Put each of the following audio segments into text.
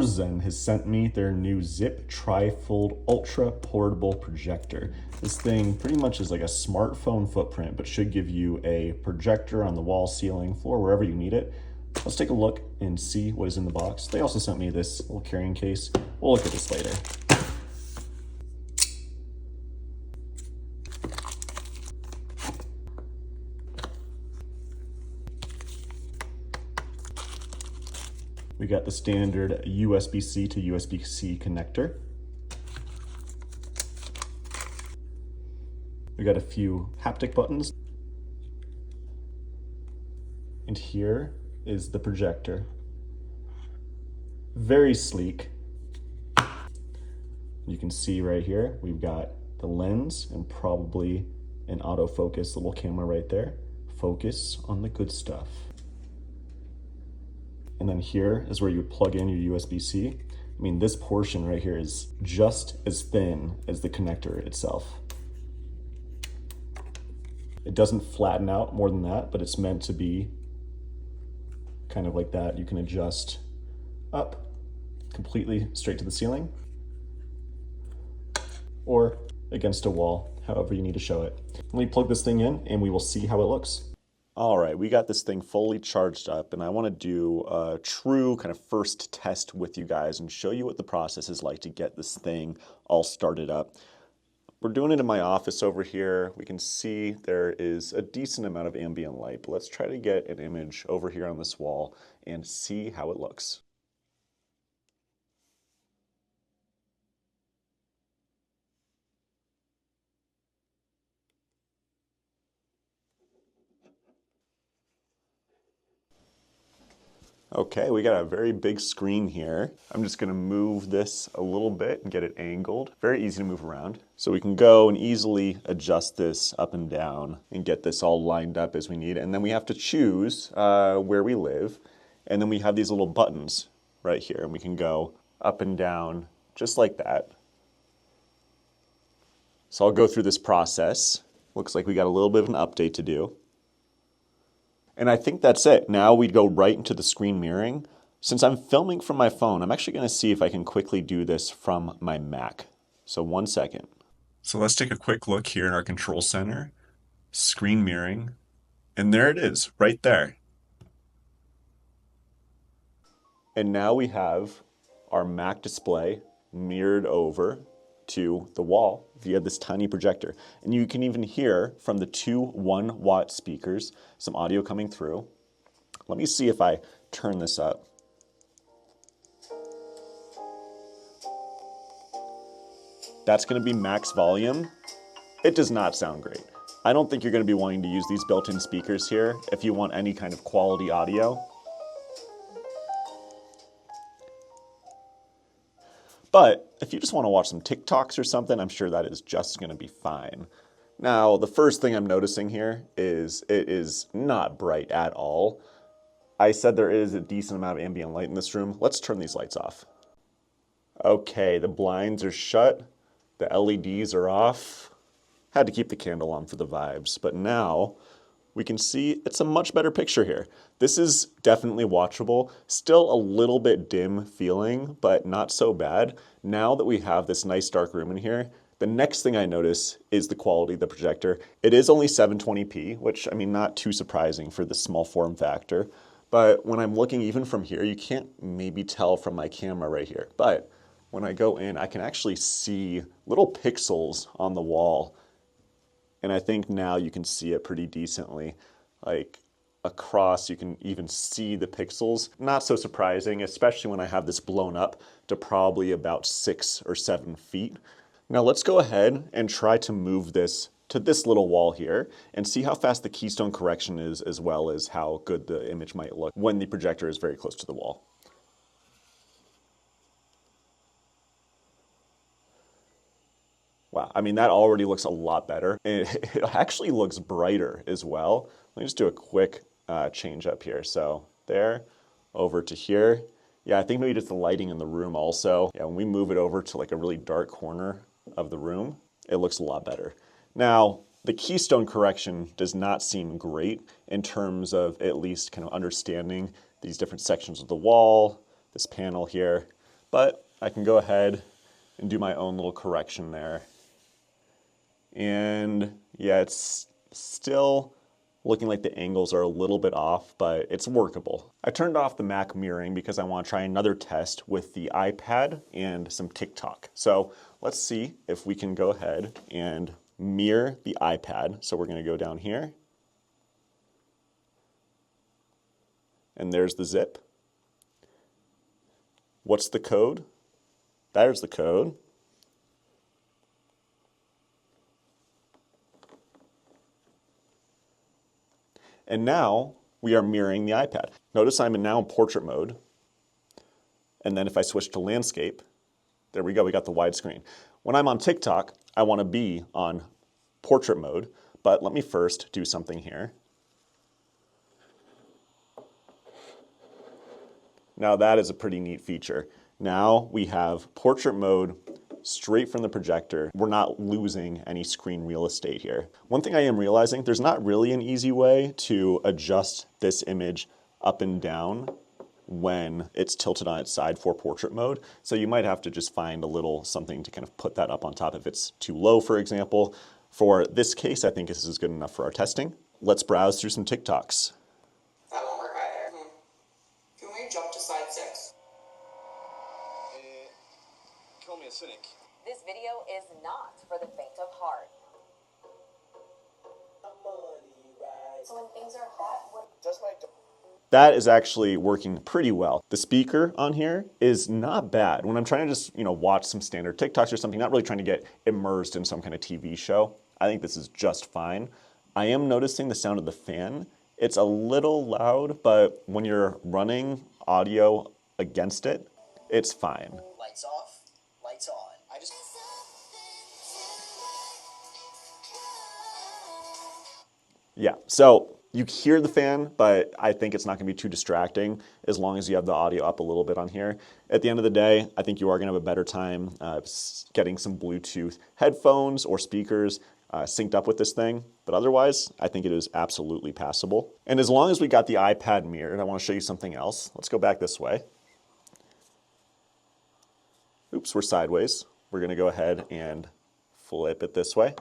Zen has sent me their new ZIP Tri-Fold Ultra Portable Projector. This thing pretty much is like a smartphone footprint, but should give you a projector on the wall, ceiling, floor, wherever you need it. Let's take a look and see what is in the box. They also sent me this little carrying case. We'll look at this later. We got the standard USB-C to USB-C connector. We got a few haptic buttons. And here is the projector. Very sleek. You can see right here, we've got the lens and probably an autofocus little camera right there. Focus on the good stuff. And then here is where you would plug in your USB-C. I mean, this portion right here is just as thin as the connector itself. It doesn't flatten out more than that, but it's meant to be kind of like that. You can adjust up completely straight to the ceiling or against a wall, however you need to show it. Let me plug this thing in and we will see how it looks. All right, we got this thing fully charged up and I want to do a true kind of first test with you guys and show you what the process is like to get this thing all started up. We're doing it in my office over here. We can see there is a decent amount of ambient light, but let's try to get an image over here on this wall and see how it looks. Okay, we got a very big screen here. I'm just gonna move this a little bit and get it angled. Very easy to move around. So we can go and easily adjust this up and down and get this all lined up as we need. And then we have to choose where we live. And then we have these little buttons right here and we can go up and down just like that. So I'll go through this process. Looks like we got a little bit of an update to do. And I think that's it. Now we go right into the screen mirroring. Since I'm filming from my phone, I'm actually gonna see if I can quickly do this from my Mac. So 1 second. So let's take a quick look here in our control center, screen mirroring, and there it is, right there. And now we have our Mac display mirrored over to the wall via this tiny projector. And you can even hear from the two 1-watt speakers some audio coming through. Let me see if I turn this up. That's gonna be max volume. It does not sound great. I don't think you're gonna be wanting to use these built-in speakers here if you want any kind of quality audio. But if you just want to watch some TikToks or something, I'm sure that is just going to be fine. Now, the first thing I'm noticing here is it is not bright at all. I said there is a decent amount of ambient light in this room. Let's turn these lights off. Okay, the blinds are shut. The LEDs are off. Had to keep the candle on for the vibes, but now we can see it's a much better picture here. This is definitely watchable. Still a little bit dim feeling, but not so bad. Now that we have this nice dark room in here, the next thing I notice is the quality of the projector. It is only 720p, which I mean, not too surprising for this small form factor. But when I'm looking even from here, you can't maybe tell from my camera right here. But when I go in, I can actually see little pixels on the wall. And I think now you can see it pretty decently. Like across, you can even see the pixels. Not so surprising, especially when I have this blown up to probably about 6 or 7 feet. Now let's go ahead and try to move this to this little wall here and see how fast the keystone correction is, as well as how good the image might look when the projector is very close to the wall. Wow, I mean, that already looks a lot better. It actually looks brighter as well. Let me just do a quick change up here. So there, over to here. Yeah, I think maybe just the lighting in the room also. Yeah, when we move it over to like a really dark corner of the room, it looks a lot better. Now, the keystone correction does not seem great in terms of at least kind of understanding these different sections of the wall, this panel here, but I can go ahead and do my own little correction there. And yeah, it's still looking like the angles are a little bit off, but it's workable. I turned off the Mac mirroring because I want to try another test with the iPad and some TikTok. So let's see if we can go ahead and mirror the iPad. So we're going to go down here. And there's the zip. What's the code? There's the code. And now we are mirroring the iPad. Notice I'm now in portrait mode. And then if I switch to landscape, there we go, we got the widescreen. When I'm on TikTok, I want to be on portrait mode, but let me first do something here. Now that is a pretty neat feature. Now we have portrait mode straight from the projector. We're not losing any screen real estate here. One thing I am realizing, there's not really an easy way to adjust this image up and down when it's tilted on its side for portrait mode. So you might have to just find a little something to kind of put that up on top if it's too low, for example. For this case, I think this is good enough for our testing. Let's browse through some TikToks. That won't work either. Can we jump to slide 6? Call me a cynic. This video is not for the faint of heart. So when things are hot, what Does my That is actually working pretty well. The speaker on here is not bad. When I'm trying to just, watch some standard TikToks or something, not really trying to get immersed in some kind of TV show, I think this is just fine. I am noticing the sound of the fan. It's a little loud, but when you're running audio against it, it's fine. lights off, lights on? I just Yeah, so you hear the fan, but I think it's not going to be too distracting as long as you have the audio up a little bit on here. At the end of the day, I think you are going to have a better time getting some Bluetooth headphones or speakers synced up with this thing. But otherwise, I think it is absolutely passable. And as long as we got the iPad mirrored, I want to show you something else. Let's go back this way. Oops, we're sideways. We're going to go ahead and flip it this way.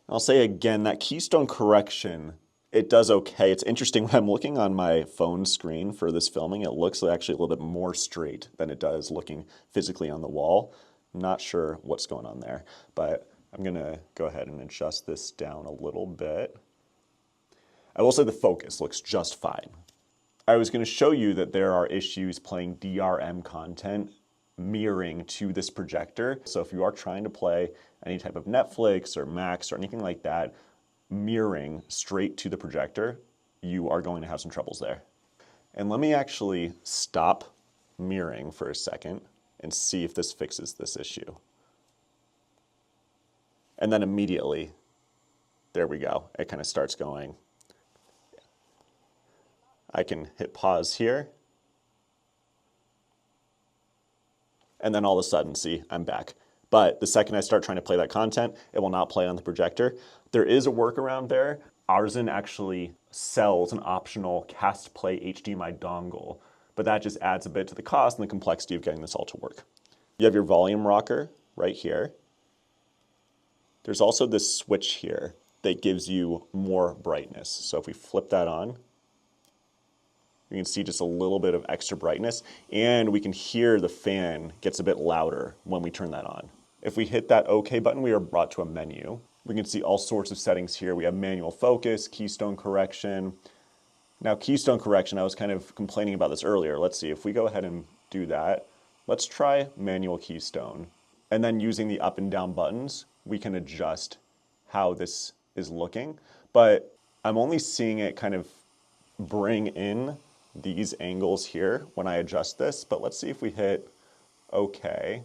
I'll say again, that keystone correction, it does okay. It's interesting when I'm looking on my phone screen for this filming, it looks actually a little bit more straight than it does looking physically on the wall. I'm not sure what's going on there, but I'm gonna go ahead and adjust this down a little bit. I will say the focus looks just fine. I was gonna show you that there are issues playing DRM content mirroring to this projector. So if you are trying to play any type of Netflix or Max or anything like that, mirroring straight to the projector, you are going to have some troubles there. And let me actually stop mirroring for a second and see if this fixes this issue. And then immediately, there we go. It kind of starts going. I can hit pause here. And then all of a sudden, see, I'm back. But the second I start trying to play that content, it will not play on the projector. There is a workaround there. Arzen actually sells an optional Cast Play HDMI dongle, but that just adds a bit to the cost and the complexity of getting this all to work. You have your volume rocker right here. There's also this switch here that gives you more brightness. So if we flip that on, you can see just a little bit of extra brightness, and we can hear the fan gets a bit louder when we turn that on. If we hit that OK button, we are brought to a menu. We can see all sorts of settings here. We have manual focus, keystone correction. Now, keystone correction, I was kind of complaining about this earlier. Let's see, if we go ahead and do that, let's try manual keystone. And then using the up and down buttons, we can adjust how this is looking. But I'm only seeing it kind of bring in these angles here when I adjust this, but let's see if we hit OK.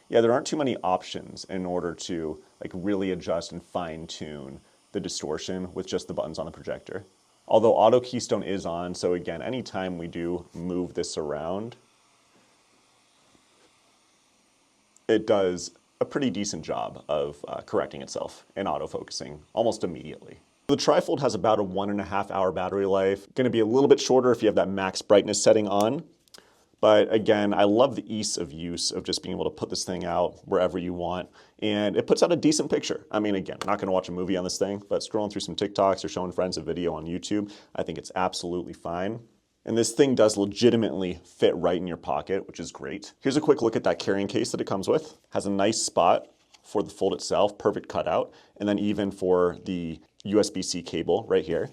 Yeah, there aren't too many options in order to really adjust and fine tune the distortion with just the buttons on the projector. Although auto keystone is on, so again, anytime we do move this around, it does a pretty decent job of correcting itself and autofocusing almost immediately. The Tri-Fold has about a 1.5 hour battery life. Going to be a little bit shorter if you have that max brightness setting on. But again, I love the ease of use of just being able to put this thing out wherever you want. And it puts out a decent picture. I mean, again, I'm not gonna watch a movie on this thing, but scrolling through some TikToks or showing friends a video on YouTube, I think it's absolutely fine. And this thing does legitimately fit right in your pocket, which is great. Here's a quick look at that carrying case that it comes with. Has a nice spot for the fold itself, perfect cutout. And then even for the USB-C cable right here.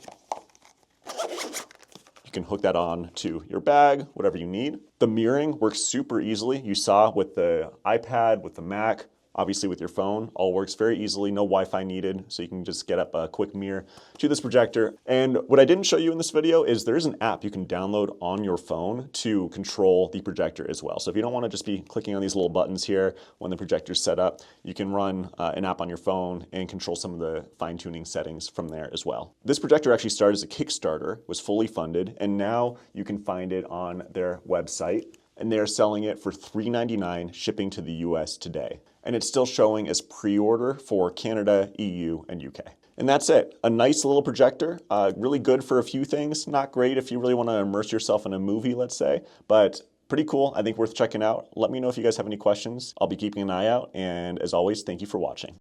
You can hook that on to your bag, whatever you need. The mirroring works super easily. You saw with the iPad, with the Mac, obviously with your phone, all works very easily, no Wi-Fi needed, so you can just get up a quick mirror to this projector. And what I didn't show you in this video is there is an app you can download on your phone to control the projector as well. So if you don't want to just be clicking on these little buttons here when the projector's set up, you can run an app on your phone and control some of the fine-tuning settings from there as well. This projector actually started as a Kickstarter, was fully funded, and now you can find it on their website. And they're selling it for $3.99 shipping to the US today. And it's still showing as pre-order for Canada, EU, and UK. And that's it. A nice little projector, really good for a few things. Not great if you really want to immerse yourself in a movie, let's say, but pretty cool. I think worth checking out. Let me know if you guys have any questions. I'll be keeping an eye out. And as always, thank you for watching.